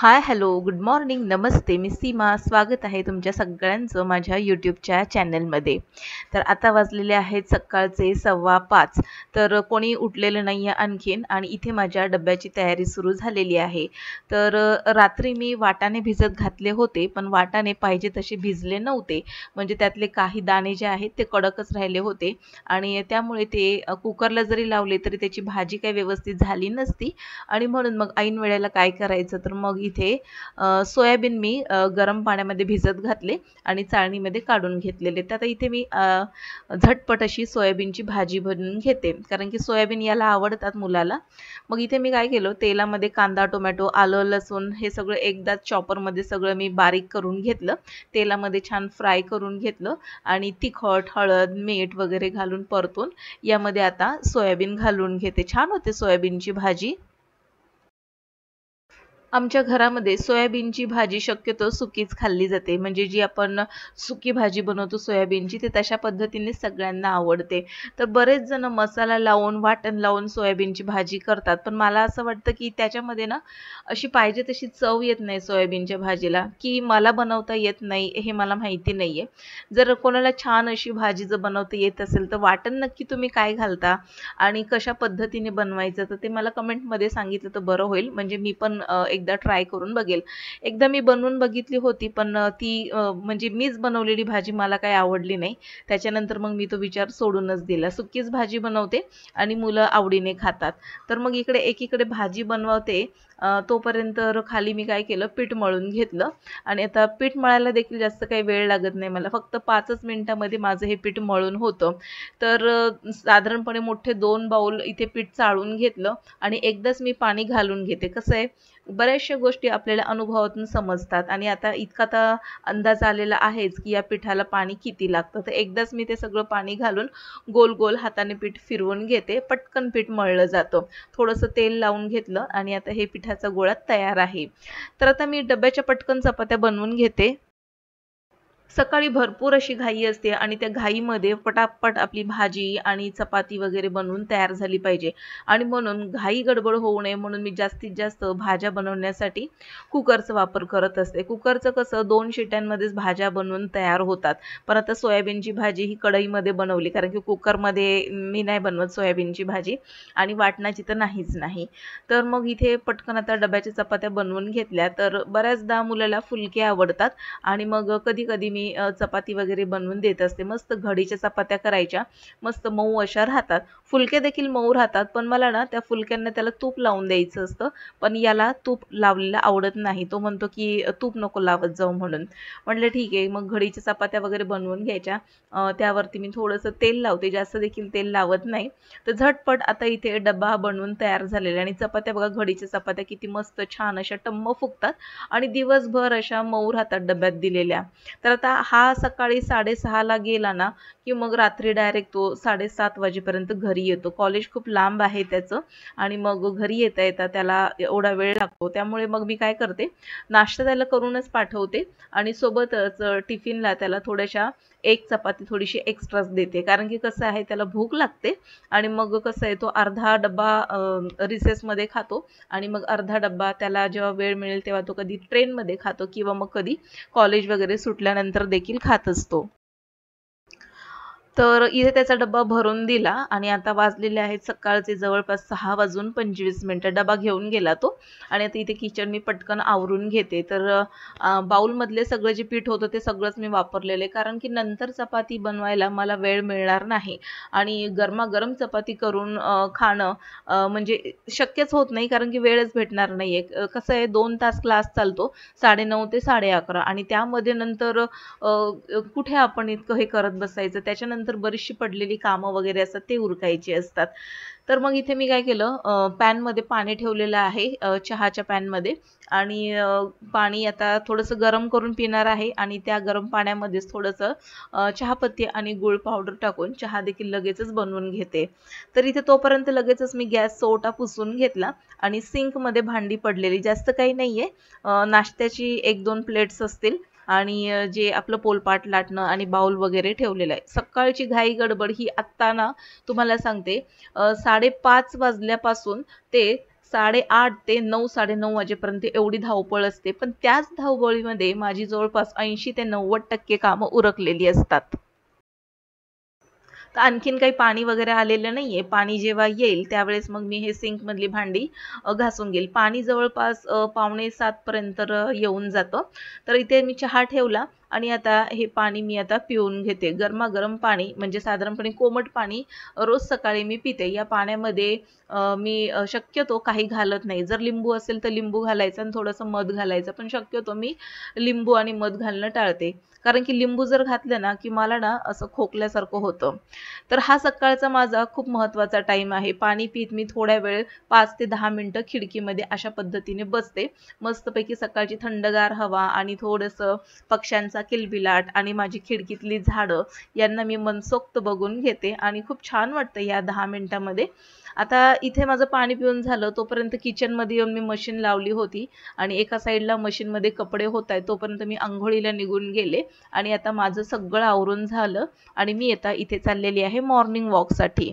हाय, hello, good morning, नमस्ते. मी सीमा. स्वागत आहे तुमच्या सगळ्यांचं माझ्या यूट्यूबच्या चॅनलमध्ये. तर आता वाजलेले आहेत सकाळचे 5:15. तर कोणी उठलेलं नाही आहे आणखीन आणि इथे माझ्या डब्याची तयारी सुरू झालेली आहे. तर रात्री मी वाटाणे भिजत घातले होते, पण वाटाणे पाहिजे तसे भिजले नव्हते. म्हणजे त्यातले काही दाणे जे आहेत ते कडकच राहिले होते आणि त्यामुळे ते कुकरला जरी लावले तरी त्याची भाजी काही व्यवस्थित झाली नसती. आणि म्हणून मग ऐन वेळेला काय करायचं, तर मग इथे सोयाबीन मी गरम पाण्यामध्ये भिजत घातले आणि चाळणीमध्ये काढून घेतलेले. तर आता इथे मी झटपट अशी सोयाबीनची भाजी बनवून घेते, कारण की सोयाबीन याला आवडतात मुलाला. मग इथे मी काय केलं, तेलामध्ये कांदा, टोमॅटो, आलं, लसूण हे सगळं एकदाच चॉपरमध्ये सगळं मी बारीक करून घेतलं. तेलामध्ये छान फ्राय करून घेतलं आणि तिखट, हळद, मीठ वगैरे घालून परतून यामध्ये आता सोयाबीन घालून घेते. छान होते सोयाबीनची भाजी. आमच्या घरामध्ये सोयाबीनची भाजी शक्यतो सुकीच खाल्ली जाते. म्हणजे जी आपण सुकी भाजी बनवतो सोयाबीनची, ते तशा पद्धतीने सगळ्यांना आवडते. तर बरेच जण मसाला लावून, वाटण लावून सोयाबीनची भाजी करतात. पण मला असं वाटतं की त्याच्यामध्ये ना अशी पाहिजे तशी चव येत नाही सोयाबीनच्या भाजीला, की मला बनवता येत नाही हे मला माहिती नाहीये. जर कोणाला छान अशी भाजी जर बनवता येत असेल, तर वाटण नक्की तुम्ही काय घालता आणि कशा पद्धतीने बनवायचं, तर ते मला कमेंटमध्ये सांगितलं तर बरं होईल. म्हणजे मी पण एकदा ट्राय करून बघेल. एकदा मी बनवून बघितली होती, पण ती म्हणजे मीच बनवलेली भाजी मला काही आवडली नाही. त्याच्यानंतर मग मी तो विचार सोडूनच दिला. सुकीच भाजी बनवते आणि मुलं आवडीने खातात. तर मग इकडे एकीकडे भाजी बनवते, तोपर्यंत खाली मी काय केलं, पीठ मळून घेतलं. आणि आता पीठ मळायला देखील जास्त काही वेळ लागत नाही मला. फक्त 5च मिनिटामध्ये माझं हे पीठ मळून होतं. तर साधारणपणे मोठे 2 बाउल इथे पीठ चाळून घेतलं आणि एकदाच मी पाणी घालून घेते. कसं आहे, बऱ्याचशा गोष्टी आपल्याला अनुभवातून समजतात आणि आता इतका तर अंदाज आलेला आहेच की या पिठाला पाणी किती लागतं. तर एकदाच मी ते सगळं पाणी घालून गोल गोल हाताने पीठ फिरवून घेते. पटकन पीठ मळलं जातं. थोडंसं तेल लावून घेतलं आणि आता हे पिठाचा गोळा तयार आहे. तर आता मी डब्याच्या पटकन चपात्या बनवून घेते. सकाळी भरपूर अशी घाई असते आणि त्या घाईमध्ये पटापट आपली भाजी आणि चपाती वगैरे बनवून तयार झाली पाहिजे. आणि म्हणून घाई गडबड होऊ नये म्हणून मी जास्तीत जास्त भाज्या बनवण्यासाठी कुकरचा वापर करत असते. कुकरचं कसं 2 शिट्यांमध्येच भाज्या बनवून तयार होतात. पण आता सोयाबीनची भाजी ही कढईमध्ये बनवली, कारण की कुकरमध्ये मी नाही बनवत सोयाबीनची भाजी आणि वाटणाची तर नाहीच नाही. तर मग इथे पटकन आता डब्याच्या चपात्या बनवून घेतल्या. तर बऱ्याचदा मुलाला फुलके आवडतात आणि मग कधी-कधी मी चपाती वगैरे बनवून देत असते. मस्त घडीच्या चपात्या करायच्या, मस्त मऊ अशा राहतात. फुलके देखील मऊ राहतात, पण मला ना त्या फुलक्यांना त्याला तूप लावून द्यायचं असतं. पण याला तूप लावलेलं आवडत नाही. तो म्हणतो की तूप नको लावत जाऊ म्हणून. म्हटलं ठीक आहे. मग घडीच्या चपात्या वगैरे बनवून घ्यायच्या. त्यावरती मी थोडंसं तेल लावते, जास्त देखील तेल लावत नाही. तर झटपट आता इथे डब्बा बनवून तयार झालेला आणि चपात्या बघा, घडीच्या चपात्या किती मस्त छान अशा टम्म फुगतात आणि दिवसभर अशा मऊ राहतात डब्यात दिलेल्या. तर आता हा सकाळी 6:30 ला गेला ना, की मग रात्री डायरेक्ट तो 7:30 वाजेपर्यंत घरी येतो. कॉलेज खूप लांब आहे त्याचं आणि मग घरी येता-येता त्याला एवढा वेळ लागतो. त्यामुळे मग मी काय करते, नाश्ता त्याला करूनच पाठवते आणि सोबतच टिफिनला त्याला थोड्याशा एक चपाती थोडीशी एक्स्ट्राच देते. कारण की कसं आहे, त्याला भूक लागते आणि मग कसं आहे, तो अर्धा डब्बा रिसेसमध्ये खातो आणि मग अर्धा डब्बा त्याला जेव्हा वेळ मिळेल तेव्हा तो कधी ट्रेनमध्ये खातो किंवा मग कधी कॉलेज वगैरे सुटल्यानंतर देखील खात असतो. तर इथे त्याचा डब्बा भरून दिला आणि आता वाजलेले आहेत सकाळचे जवळपास 6:25 डबा घेऊन गेला तो. आणि आता इथे किचन मी पटकन आवरून घेते. तर बाउलमधले सगळं जे पीठ होतं ते सगळंच मी वापरलेलं आहे, कारण की नंतर चपाती बनवायला मला वेळ मिळणार नाही आणि गरमागरम चपाती करून खाणं म्हणजे शक्यच होत नाही, कारण की वेळच भेटणार नाही आहे. कसं आहे, 2 तास क्लास चालतो 9:30 ते 11:30 आणि त्यामध्ये नंतर कुठे आपण इतकं हे करत बसायचं. त्याच्यानंतर बरीचशी पडलेली कामं वगैरे असतात ते उरकायची असतात. तर मग इथे मी काय केलं, पॅनमध्ये पाणी ठेवलेलं आहे, चहाच्या पॅनमध्ये. आणि पाणी आता थोडंसं गरम करून पिणार आहे आणि त्या गरम पाण्यामध्येच थोडंसं चहापत्ती आणि गूळ पावडर टाकून चहा देखील लगेचच बनवून घेते. तर इथे तोपर्यंत लगेचच मी गॅसचा ओटा पुसून घेतला आणि सिंकमध्ये भांडी पडलेली जास्त काही नाहीये, नाश्त्याची 1-2 प्लेट्स असतील आणि जे आपलं पोलपाट लाटणं आणि बाउल वगैरे ठेवलेलं आहे. सकाळची घाई गडबड ही आत्ता ना तुम्हाला सांगते, 5:30 वाजल्यापासून ते 8:30 ते 9, 9:30 वाजेपर्यंत एवढी धावपळ असते. पण त्याच धावपळीमध्ये माझी जवळपास 80 ते 90% कामं उरकलेली असतात. तर आणखीन काही पाणी वगैरे आलेलं नाहीये. पाणी जेव्हा येईल त्यावेळेस मग मी हे सिंकमधली भांडी घासून घेईल. पाणी जवळपास 6:45 पर्यंत येऊन जातं. तर इथे मी चहा ठेवला आणि आता हे पाणी मी आता पिऊन घेते. गरमागरम पाणी म्हणजे साधारणपणे कोमट पाणी रोज सकाळी मी पिते. या पाण्यामध्ये मी शक्यतो काही घालत नाही. जर लिंबू असेल तर लिंबू घालायचं आणि थोडंसं मध घालायचं. पण शक्यतो मी लिंबू आणि मध घालणं टाळते. कारण की लिंबू जर घातलं ना की मला ना असं खोकल्यासारखं होतं. तर हा सकाळचा माझा खूप महत्त्वाचा टाईम आहे. पाणी पीत मी थोड्या वेळ 5 ते 10 मिनिटं खिडकीमध्ये अशा पद्धतीने बसते. मस्तपैकी सकाळची थंडगार हवा आणि थोडंसं पक्ष्यांचा किलबिलाट आणि माझी खिडकीतली झाडं यांना मी मनसोक्त बघून घेते आणि खूप छान वाटतं या 10 मिनिटांमध्ये. आता इथे माझं पाणी पिऊन झालं तोपर्यंत किचनमध्ये येऊन मी मशीन लावली होती आणि एका साईडला मशीनमध्ये कपडे होतायत तोपर्यंत मी अंघोळीला निघून गेले आणि आता माझं सगळं आवरून झालं आणि मी आता इथे चाललेली आहे मॉर्निंग वॉकसाठी.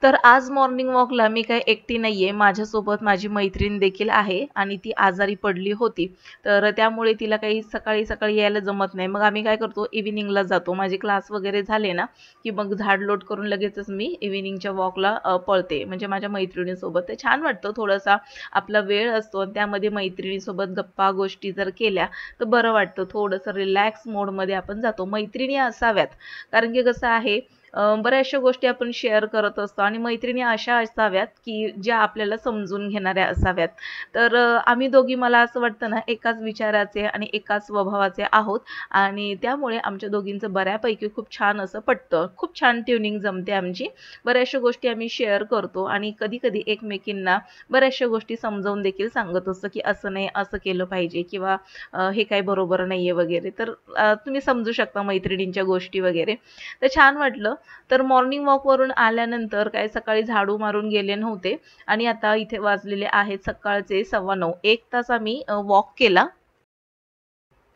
तर आज मॉर्निंग वॉकला मी काही एकटी नाहीये. माझ्यासोबत माझी मैत्रीण देखील आहे आणि ती आजारी पडली होती. तर त्यामुळे तिला काही सकाळी-सकाळी यायला जमत नाही. मग आम्ही काय करतो इव्हिनिंगला जातो. माझे क्लास वगैरे झाले ना, की मग झाडलोट करून लगेचच मी इव्हिनिंगच्या वॉकला पळते. म्हणजे माझ्या मैत्रिणीसोबत. ते छान वाटतं थोडासा आपला वेळ असतो आणि त्यामध्ये मैत्रिणीसोबत गप्पा गोष्टी जर केल्या तर बरं वाटतं. थोडंसं रिलॅक्स मोडमध्ये आपण जातो. मैत्रिणी असाव्यात. कारण की कसं आहे बऱ्याचशा गोष्टी आपण शेअर करत असतो आणि मैत्रिणी अशा असाव्यात की ज्या आपल्याला समजून घेणाऱ्या असाव्यात. तर आम्ही दोघी मला असं वाटतं ना एकाच विचाराचे आणि एकाच स्वभावाचे आहोत आणि त्यामुळे आमच्या दोघींचं बऱ्यापैकी खूप छान असं पटतं. खूप छान ट्युनिंग जमते आमची. बऱ्याचशा गोष्टी आम्ही शेअर करतो आणि कधी-कधी एकमेकींना बऱ्याचशा गोष्टी समजावून देखील सांगत असतो की असं नाही, असं केलं पाहिजे किंवा हे काही बरोबर नाहीये वगैरे. तर तुम्ही समजू शकता मैत्रिणींच्या गोष्टी वगैरे. तर छान वाटलं. तर मॉर्निंग वॉकवरून आल्यानंतर काय सकाळी झाडू मारून गेले नव्हते आणि आता इथे वाजलेले आहेत सकाळचे 9:15. 1 तास आम्ही वॉक केला.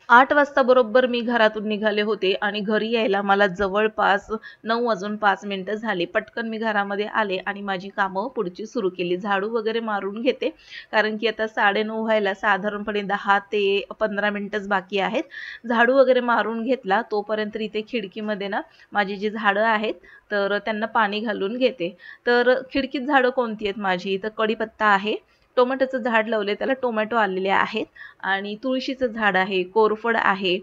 8 वाजता बरोबर मी घरातून निघाले होते आणि घरी यायला मला जवळपास 9 वाजून 5 मिनिटं झाली. पटकन मी घरामध्ये आले आणि माझी कामं पुढची सुरू केली. झाडू वगैरे मारून घेते कारण की आता 9:30 व्हायला साधारणपणे 10 ते 15 मिनिटच बाकी आहेत. झाडू वगैरे मारून घेतला तोपर्यंत इथे खिडकीमध्ये ना माझी जी झाडं आहेत तर त्यांना पाणी घालून घेते. तर खिडकीत झाडं कोणती आहेत माझी? तर कढीपत्ता आहे. टोमॅटोचं झाड लावले त्याला टोमॅटो आलेले आहेत आणि तुळशीचं झाड आहे, कोरफड आहे.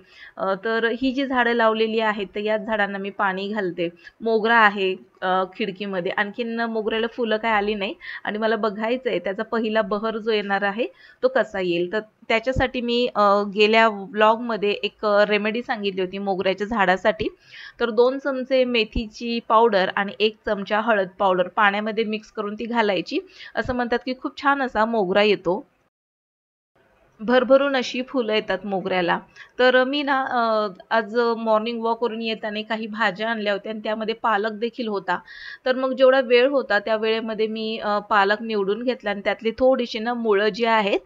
तर ही जी झाडं लावलेली आहेत तर याच झाडांना मी पाणी घालते. मोगरा आहे खिडकीमध्ये. आणखीन मोगऱ्याला फुलं काही आली नाही आणि मला बघायचं आहे त्याचा पहिला बहर जो येणार आहे तो कसा येईल. तर त्याच्यासाठी मी गेल्या व्लॉगमध्ये एक रेमेडी सांगितली होती मोगऱ्याच्या झाडासाठी. तर 2 चमचे मेथीची पावडर आणि 1 चमचा हळद पावडर पाण्यामध्ये मिक्स करून ती घालायची. असं म्हणतात की खूप छान असा मोगरा येतो. भरभरून अशी फुलं येतात मोगऱ्याला. तर मी ना आज मॉर्निंग वॉकवरून येताना काही भाज्या आणल्या होत्या आणि त्यामध्ये पालक देखील होता. तर मग जेवढा वेळ होता त्या वेळेमध्ये मी पालक निवडून घेतला आणि त्यातली थोडीशी ना मुळं जी आहेत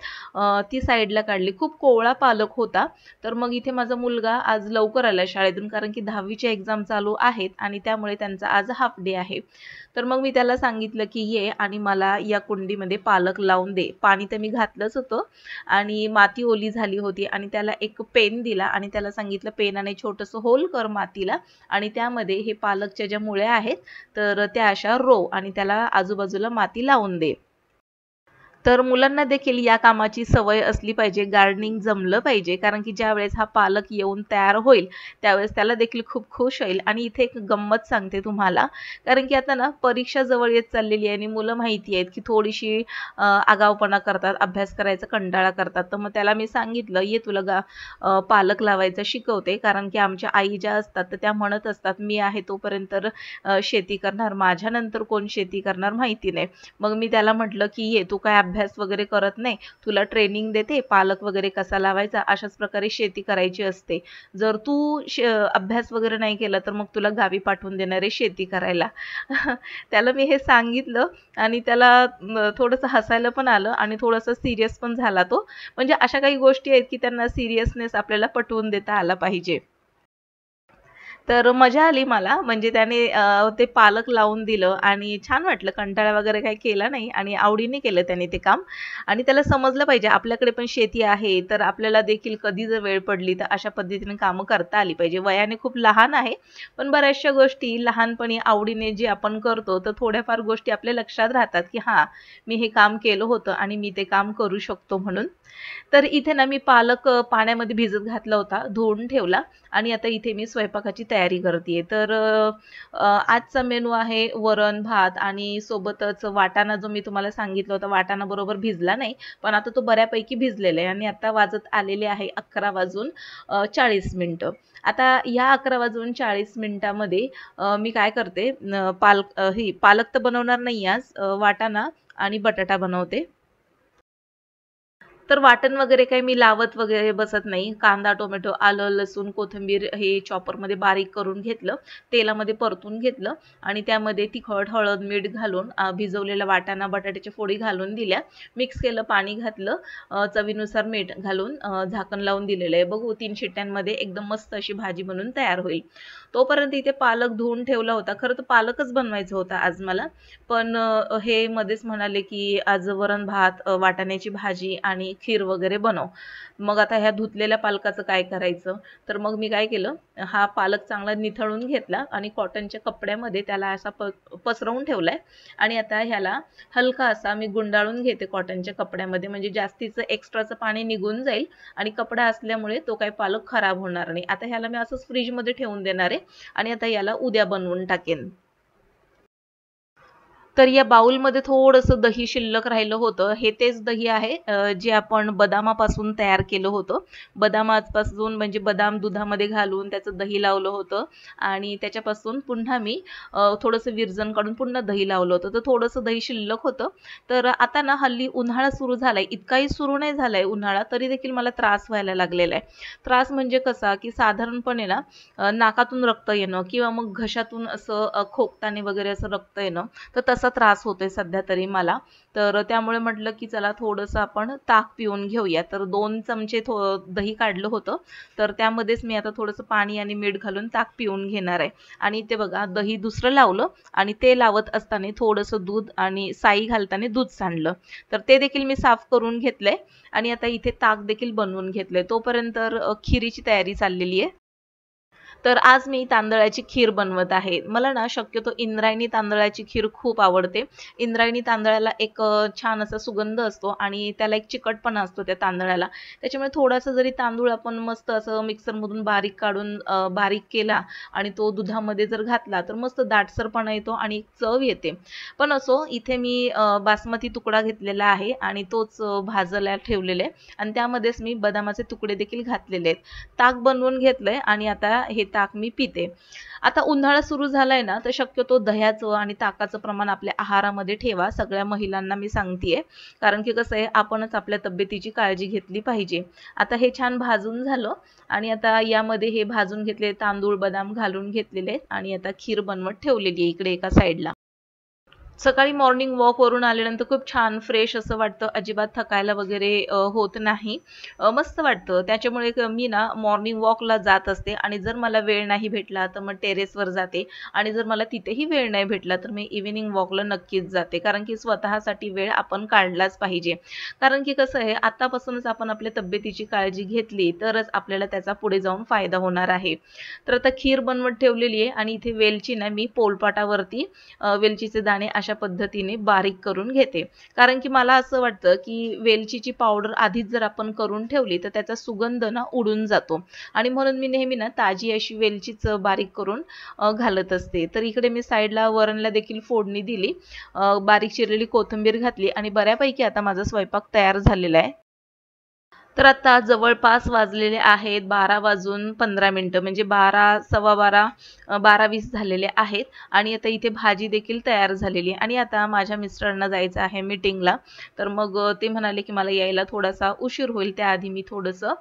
ती साईडला काढली. खूप कोवळा पालक होता. तर मग इथे माझा मुलगा आज लवकर आला शाळेतून कारण की 10वीच्या एक्झाम चालू आहेत आणि त्यामुळे त्यांचा आज हाल्फ डे आहे. तर मग मी त्याला सांगितलं की ये आणि मला या कुंडीमध्ये पालक लावून दे. पाणी तर मी घातलंच होतं आणि माती ओली झाली होती आणि त्याला एक पेन दिला आणि त्याला सांगितलं पेनाने छोटंसं होल कर मातीला आणि त्यामध्ये हे पालकच्या ज्या मुळ्या आहेत तर त्या अशा रोव आणि त्याला आजूबाजूला माती लावून दे. तर मुलांना देखील या कामाची सवय असली पाहिजे. गार्डनिंग जमलं पाहिजे कारण की ज्यावेळेस हा पालक येऊन तयार होईल त्यावेळेस त्याला देखील खूप खुश होईल. आणि इथे एक गंमत सांगते तुम्हाला कारण की आता ना परीक्षा जवळ येत चाललेली आहे आणि मुलं माहिती आहेत की थोडीशी आगाऊपणा करतात, अभ्यास करायचा कंटाळा करतात. तर मग त्याला मी सांगितलं ये तुला पालक लावायचं शिकवते कारण की आमच्या आई ज्या असतात तर त्या म्हणत असतात मी आहे तोपर्यंत तर शेती करणार, माझ्यानंतर कोण शेती करणार माहिती नाही. मग मी त्याला म्हटलं की ये तू काय अभ्यास वगैरे करत नाही, तुला ट्रेनिंग देते पालक वगैरे कसा लावायचा, अशाच प्रकारे शेती करायची असते. जर तू अभ्यास वगैरे नाही केला तर मग तुला गावी पाठवून देणार आहे शेती करायला. त्याला मी हे सांगितलं आणि त्याला थोडंसं हसायला पण आलं आणि थोडंसं सिरियस पण झाला तो. म्हणजे अशा काही गोष्टी आहेत की त्यांना सिरियसनेस आपल्याला पटवून देता आला पाहिजे. तर मजा आली मला. म्हणजे त्याने ते पालक लावून दिलं आणि छान वाटलं. कंटाळा वगैरे काही केला नाही आणि आवडीने केलं त्याने ते काम. आणि त्याला समजलं पाहिजे आपल्याकडे पण शेती आहे, तर आपल्याला देखील कधी जर वेळ पडली तर अशा पद्धतीने कामं करता आली पाहिजे. वयाने खूप लहान आहे, पण बऱ्याचशा गोष्टी लहानपणी आवडीने जे आपण करतो, तर थोड्याफार गोष्टी आपल्या लक्षात राहतात, की हां, मी हे काम केलं होतं आणि मी ते काम करू शकतो म्हणून. तर इथे ना मी पालक पाण्यामध्ये भिजत घातला होता, धुवून ठेवला आणि आता इथे मी स्वयंपाकाची तयारी करतेय. तर आजचा मेनू आहे वरण, भात आणि सोबतच वाटाणा जो मी तुम्हाला सांगितलं होतं, वाटाणा बरोबर भिजला नाही, पण आता तो बऱ्यापैकी भिजलेला आहे आणि आता वाजत आलेले आहे 11 वाजून 40 मिनिटं. आता या 11 वाजून 40 मिनिटामध्ये मी काय करते, ही पालक तर बनवणार नाही आज, वाटाणा आणि बटाटा बनवते. तर वाटण वगैरे काही मी लावत वगैरे बसत नाही. कांदा, टोमॅटो, आलं, लसूण, कोथिंबीर हे चॉपरमध्ये बारीक करून घेतलं. तेलामध्ये परतून घेतलं आणि त्यामध्ये तिखट, हळद, मीठ घालून भिजवलेला वाटाणा, बटाट्याच्या फोडी घालून दिल्या. मिक्स केलं, पाणी घातलं, चवीनुसार मीठ घालून झाकण लावून दिलेलं आहे. बघू 3 शिट्ट्यांमध्ये एकदम मस्त अशी भाजी बनून तयार होईल. तोपर्यंत इथे पालक धुवून ठेवला होता. खरं तर पालकच बनवायचा होता आज मला. पण हे मध्येच म्हणाले, की आज वरण-भात, वाटाण्याची भाजी आणि खीर वगैरे बनव. मग आता ह्या धुतलेल्या पालकाचं काय करायचं? तर मग मी काय केलं, हा पालक चांगला निथळून घेतला आणि कॉटनच्या कपड्यामध्ये त्याला असा पसरवून ठेवलाय आणि आता ह्याला हलका असा मी गुंडाळून घेते कॉटनच्या कपड्यामध्ये, म्हणजे जास्तीचं एक्स्ट्राचं पाणी निघून जाईल आणि कपडा असल्यामुळे तो काही पालक खराब होणार नाही. आता ह्याला मी असंच फ्रीजमध्ये ठेवून देणार आहे आणि आता याला उद्या बनवून टाकेन. तर या बाउलमध्ये थोडंसं दही शिल्लक राहिलं होतं. हे तेच दही आहे जे आपण बदामापासून तयार केलं होतं. बदामापासून म्हणजे बदाम दुधामध्ये घालून त्याचं दही लावलं होतं आणि त्याच्यापासून पुन्हा मी थोडंसं विरजण काढून पुन्हा दही लावलं होतं. तर थोडंसं दही शिल्लक होतं. तर आता ना हल्ली उन्हाळा सुरू झालाय. इतकाही सुरू नाही झालाय उन्हाळा, तरी देखील मला त्रास व्हायला लागलेला आहे. त्रास म्हणजे कसा, की साधारणपणे ना नाकातून रक्त येणं किंवा मग घशातून असं खोकताना वगैरे असं रक्त येणं, तर तसा त्रास होतोय सध्या तरी मला. तर त्यामुळे म्हटलं की चला थोडंसं आपण ताक पिऊन घेऊया. तर 2 चमचे दही काढलं होतं. तर त्यामध्येच मी आता थोडंसं पाणी आणि मीठ घालून ताक पिऊन घेणार आहे. आणि ते बघा दही दुसरं लावलं आणि ते लावत असताना थोडंसं दूध आणि साई घालताना दूध सांडलं. तर ते देखील मी साफ करून घेतलंय आणि आता इथे ताक देखील बनवून घेतलंय. तोपर्यंत खिरीची तयारी चाललेली आहे. तर आज मी तांदळाची खीर बनवत आहे. मला ना शक्यतो इंद्रायणी तांदळाची खीर खूप आवडते. इंद्रायणी तांदळाला एक छान असा सुगंध असतो आणि त्याला एक चिकटपणा असतो त्या तांदळाला. त्याच्यामुळे थोडासा जरी तांदूळ आपण मस्त असं मिक्सरमधून बारीक काढून बारीक केला आणि तो दुधामध्ये जर घातला तर मस्त दाटसरपणा येतो आणि एक चव येते. पण असो इथे मी बासमती तुकडा घेतलेला आहे आणि तोच भाजायला ठेवलेला आहे आणि त्यामध्येच मी बदामाचे तुकडे देखील घातलेले आहेत. ताक बनवून घेतलंय आणि आता हे ताक मी पिते. आता उन्हाळा सुरू झालाय ना, तर शक्यतो दह्याचं आणि ताकाचं प्रमाण आपल्या आहारामध्ये ठेवा. सगळ्या महिलांना मी सांगतेय. कारण की कसं आहे, आपणच आपल्या तब्येतीची काळजी घेतली पाहिजे. आता हे छान भाजून झालं आणि आता यामध्ये हे भाजून घेतले तांदूळ, बदाम घालून घेतलेले आहेत आणि आता खीर बनवत ठेवलेली आहे इकडे एका साईडला. सकाळी मॉर्निंग वॉकवरून आल्यानंतर खूप छान फ्रेश असं वाटतं. अजिबात थकायला वगैरे होत नाही. मस्त वाटतं. त्याच्यामुळे मी ना मॉर्निंग वॉकला जात असते आणि जर मला वेळ नाही भेटला तर मग टेरेसवर जाते आणि जर मला तिथेही वेळ नाही भेटला तर मी इव्हिनिंग वॉकला नक्कीच जाते. कारण की स्वतःसाठी वेळ आपण काढलाच पाहिजे. कारण की कसं आहे, आतापासूनच आपण आपल्या तब्येतीची काळजी घेतली तरच आपल्याला त्याचा पुढे जाऊन फायदा होणार आहे. तर आता खीर बनवत ठेवलेली आहे आणि इथे वेलची ना मी पोलपाटावरती वेलचीचे दाणे अशा पद्धतीने बारीक करून घेते. कारण की मला असं वाटतं की वेलचीची पावडर आधीच जर आपण करून ठेवली तर त्याचा सुगंध ना उडून जातो आणि म्हणून मी नेहमी ना ताजी अशी वेलचीच बारीक करून घालत असते. तर इकडे मी साईडला वरणला देखील फोडणी दिली, बारीक चिरलेली कोथिंबीर घातली आणि बऱ्यापैकी आता माझा स्वयंपाक तयार झालेला आहे. तर आता जवळपास वाजलेले आहेत 12 वाजून 15 मिनिटं, म्हणजे 12 सव्वा 12 12:20 झालेले आहेत आणि आता इथे भाजी देखील तयार झालेली आहे आणि आता माझ्या मिस्टरांना जायचं आहे मीटिंगला. तर मग ते म्हणाले की मला यायला थोडासा उशीर होईल, त्याआधी मी थोडंसं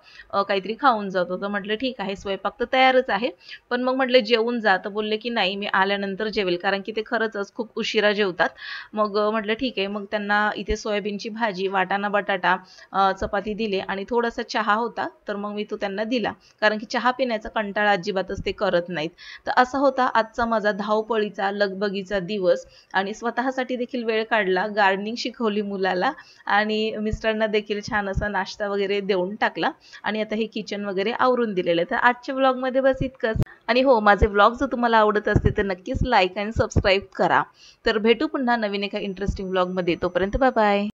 काहीतरी खाऊन जातो. तर म्हटलं ठीक आहे, स्वयंपाक तर तयारच आहे, पण मग म्हटलं जेवून जा. तर बोलले की नाही, मी आल्यानंतर जेवेल, कारण की ते खरंच खूप उशिरा जेवतात. मग म्हटलं ठीक आहे. मग त्यांना इथे सोयाबीनची भाजी, वाटाणा बटाटा, चपाती दिले आणि आणि थोडासा चहा होता, तर मग मी तो त्यांना दिला, कारण की चहा पिण्याचा कंटाळा अजिबातच ते करत नाहीत. तर असा होता आजचा माझा धावपळीचा लगबगीचा दिवस आणि स्वतःसाठी देखील वेळ काढला, गार्डनिंग शिकवली मुलाला आणि मिस्टरांना देखील छान असा नाश्ता वगैरे देऊन टाकला आणि आता हे किचन वगैरे आवरून दिलेलं आहे. तर आजच्या व्लॉगमध्ये बस इतकंच. आणि हो, माझे व्लॉग जर तुम्हाला आवडत असतील तर नक्कीच लाईक आणि सबस्क्राईब करा. तर भेटू पुन्हा नवीन एका इंटरेस्टिंग व्लॉगमध्ये. तोपर्यंत बाय बाय.